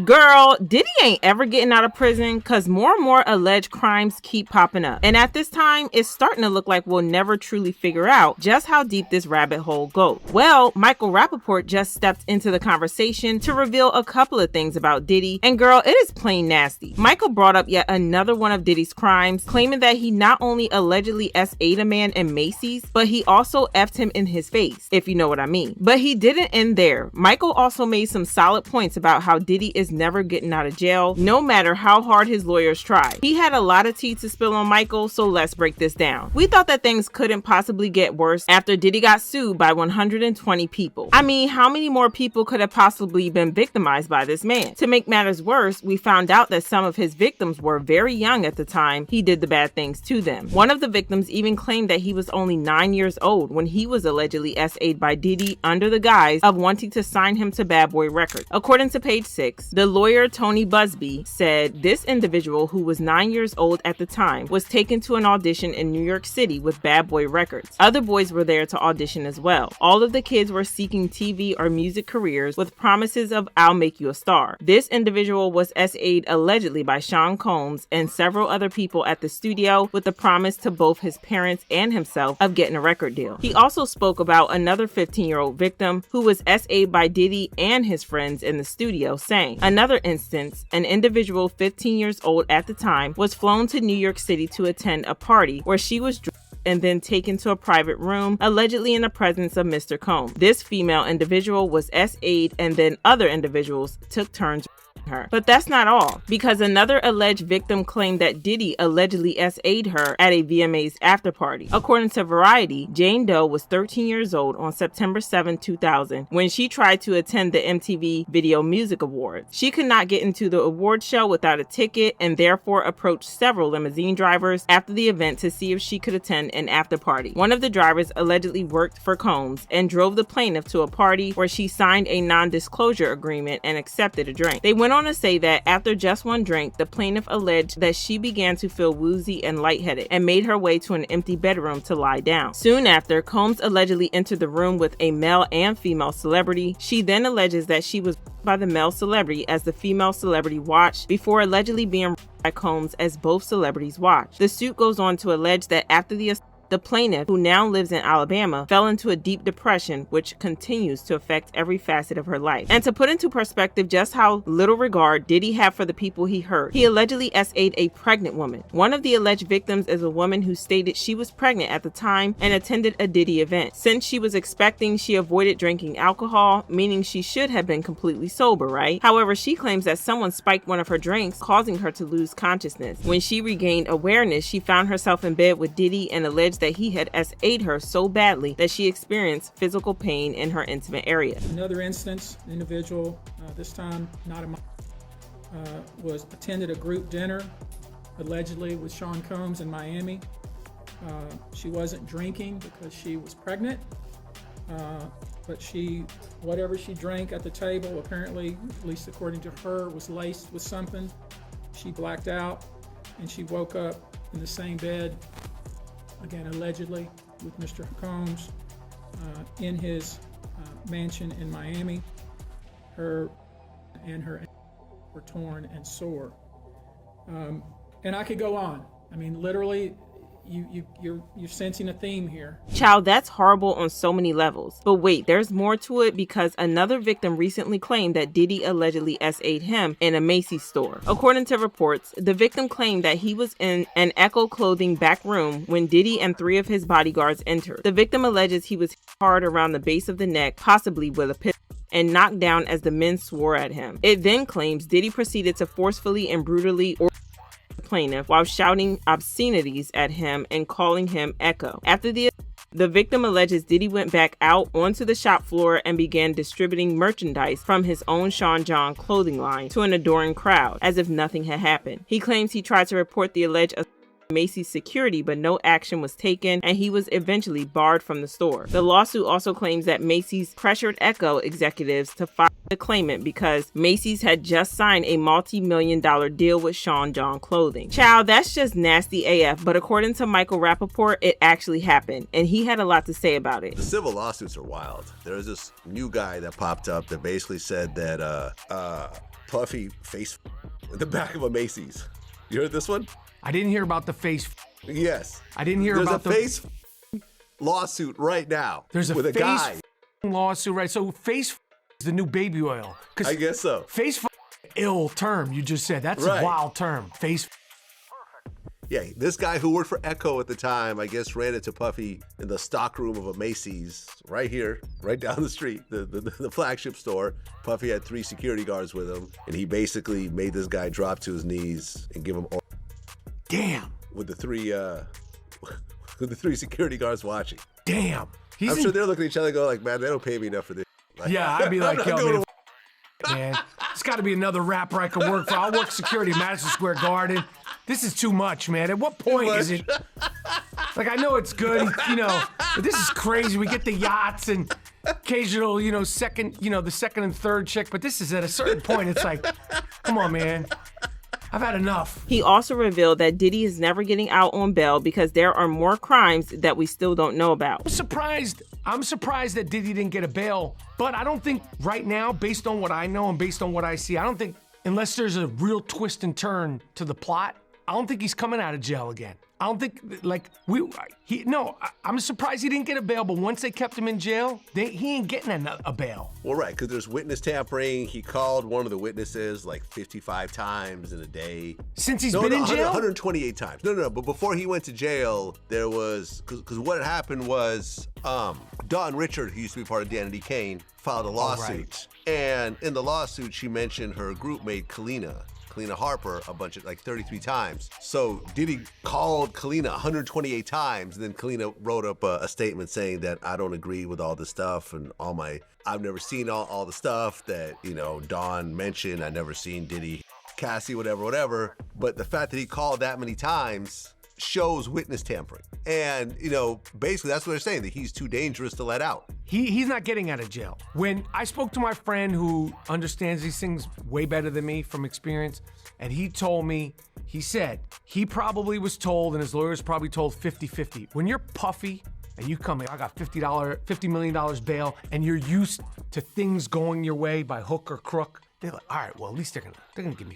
Girl, Diddy ain't ever getting out of prison because more and more alleged crimes keep popping up. And at this time, it's starting to look like we'll never truly figure out just how deep this rabbit hole goes. Well, Michael Rapaport just stepped into the conversation to reveal a couple of things about Diddy. And girl, it is plain nasty. Michael brought up yet another one of Diddy's crimes, claiming that he not only allegedly S.A'd a man in Macy's, but he also effed him in his face, if you know what I mean. But he didn't end there. Michael also made some solid points about how Diddy is never getting out of jail, no matter how hard his lawyers try. He had a lot of tea to spill on Michael, so let's break this down. We thought that things couldn't possibly get worse after Diddy got sued by 120 people. I mean, how many more people could have possibly been victimized by this man? To make matters worse, we found out that some of his victims were very young at the time he did the bad things to them. One of the victims even claimed that he was only 9 years old when he was allegedly S.A'd by Diddy under the guise of wanting to sign him to Bad Boy Records. According to page 6, the lawyer Tony Busby said this individual, who was 9 years old at the time, was taken to an audition in New York City with Bad Boy Records. Other boys were there to audition as well. All of the kids were seeking TV or music careers with promises of "I'll make you a star." This individual was S.A'd allegedly by Sean Combs and several other people at the studio with the promise to both his parents and himself of getting a record deal. He also spoke about another 15-year-old victim who was S.A'd by Diddy and his friends in the studio, saying, another instance, an individual 15 years old at the time was flown to New York City to attend a party where she was and then taken to a private room, allegedly in the presence of Mr. Combs. This female individual was S.A'd, and then other individuals took turns her. But that's not all, because another alleged victim claimed that Diddy allegedly S.A'd her at a VMA's after party. According to Variety, Jane Doe was 13 years old on September 7, 2000, when she tried to attend the MTV Video Music Awards. She could not get into the award show without a ticket and therefore approached several limousine drivers after the event to see if she could attend an after party. One of the drivers allegedly worked for Combs and drove the plaintiff to a party where she signed a non-disclosure agreement and accepted a drink. They went on to say that after just one drink, the plaintiff alleged that she began to feel woozy and lightheaded and made her way to an empty bedroom to lie down. Soon after, Combs allegedly entered the room with a male and female celebrity. She then alleges that she was by the male celebrity as the female celebrity watched before allegedly being by Combs as both celebrities watched. The suit goes on to allege that after the plaintiff, who now lives in Alabama, fell into a deep depression which continues to affect every facet of her life. And to put into perspective just how little regard Diddy had for the people he hurt, he allegedly S.A'd a pregnant woman. One of the alleged victims is a woman who stated she was pregnant at the time and attended a Diddy event. Since she was expecting, she avoided drinking alcohol, meaning she should have been completely sober, right? However, she claims that someone spiked one of her drinks, causing her to lose consciousness. When she regained awareness, she found herself in bed with Diddy and alleged that he had S.A'd her so badly that she experienced physical pain in her intimate area. Another instance, an individual, this time not a was attended a group dinner, allegedly with Sean Combs in Miami. She wasn't drinking because she was pregnant, but whatever she drank at the table, apparently, at least according to her, was laced with something. She blacked out and she woke up in the same bed, again allegedly, with Mr. Combs in his mansion in Miami. Her were torn and sore. And I could go on. I mean, literally, you're sensing a theme here. Child, that's horrible on so many levels. But wait, there's more to it, because another victim recently claimed that Diddy allegedly S.A'd him in a Macy store. According to reports, the victim claimed that he was in an Echo clothing back room when Diddy and 3 of his bodyguards entered. The victim alleges he was hard around the base of the neck, possibly with a pistol, and knocked down as the men swore at him. It then claims Diddy proceeded to forcefully and brutally plaintiff while shouting obscenities at him and calling him Echo. After the victim alleges Diddy went back out onto the shop floor and began distributing merchandise from his own Sean John clothing line to an adoring crowd, as if nothing had happened. He claims he tried to report the alleged Macy's security, but no action was taken, and he was eventually barred from the store. The lawsuit also claims that Macy's pressured Echo executives to fire the claimant because Macy's had just signed a multi-million-dollar deal with Sean John Clothing. Child, that's just nasty AF, but according to Michael Rapaport, it actually happened, and he had a lot to say about it. The civil lawsuits are wild. There was this new guy that popped up that basically said that Puffy face in the back of a Macy's. You heard this one? I didn't hear about the face. Yes. I didn't hear about the face lawsuit right now. There's a with a face guy lawsuit, right? So face is the new baby oil. I guess so. Face ill term you just said. That's right. a wild term. Face. Yeah, this guy who worked for Echo at the time, I guess, ran into Puffy in the stockroom of a Macy's right here, right down the street, the flagship store. Puffy had 3 security guards with him, and he basically made this guy drop to his knees and give him Damn. with the 3 with the 3 security guards watching. Damn. I'm sure they're looking at each other and go like, man, they don't pay me enough for this. Like, yeah, I'd be like, yo, going man, it's got to be another rapper I can work for. I'll work security at Madison Square Garden. This is too much, man. At what point is it? Like, I know it's good, but this is crazy. We get the yachts and occasional, the second and third chick, but this is at a certain point, it's like, come on, man. I've had enough. He also revealed that Diddy is never getting out on bail because there are more crimes that we still don't know about. I'm surprised that Diddy didn't get a bail, but I don't think right now, based on what I know and based on what I see, I don't think, unless there's a real twist and turn to the plot, I don't think he's coming out of jail again. I don't think, I'm surprised he didn't get a bail, but once they kept him in jail, he ain't getting a bail. Well, right, because there's witness tampering. He called one of the witnesses like 55 times in a day. Since he's been in jail? 128 times. No, but before he went to jail, there was, because what had happened was, Dawn Richard, who used to be part of Danity Kane, filed a lawsuit. Right. And in the lawsuit, she mentioned her group mate, Kalina Harper, a bunch of 33 times. So Diddy called Kalina 128 times, and then Kalina wrote up a statement saying that I don't agree with all the stuff and I've never seen all the stuff that, Dawn mentioned. I've never seen Diddy, Cassie, whatever. But the fact that he called that many times shows witness tampering. And, basically that's what they're saying, that he's too dangerous to let out. He's not getting out of jail. When I spoke to my friend who understands these things way better than me from experience, and he told me, he said, he probably was told, and his lawyers probably told 50-50. When you're Puffy and you come in, I got $50 million bail, and you're used to things going your way by hook or crook, they're like, all right, well, at least they're gonna give me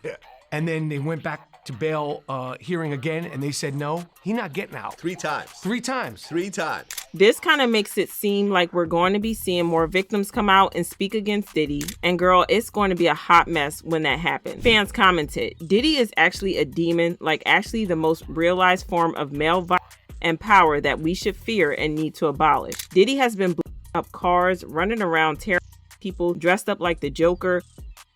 Yeah. And then they went back to bail hearing again, and they said no, he's not getting out. 3 times. 3 times. 3 times. This kind of makes it seem like we're going to be seeing more victims come out and speak against Diddy. And girl, it's going to be a hot mess when that happens. Fans commented, Diddy is actually a demon, like actually the most realized form of male violence and power that we should fear and need to abolish. Diddy has been blowing up cars, running around tearing people, dressed up like the Joker,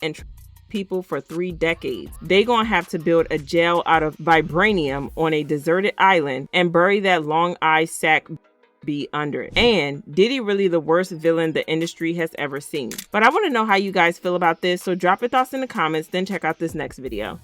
and people for 3 decades. They gonna have to build a jail out of vibranium on a deserted island and bury that long eye sack be under it. And Diddy really the worst villain the industry has ever seen. But I want to know how you guys feel about this, so drop your thoughts in the comments, then check out this next video.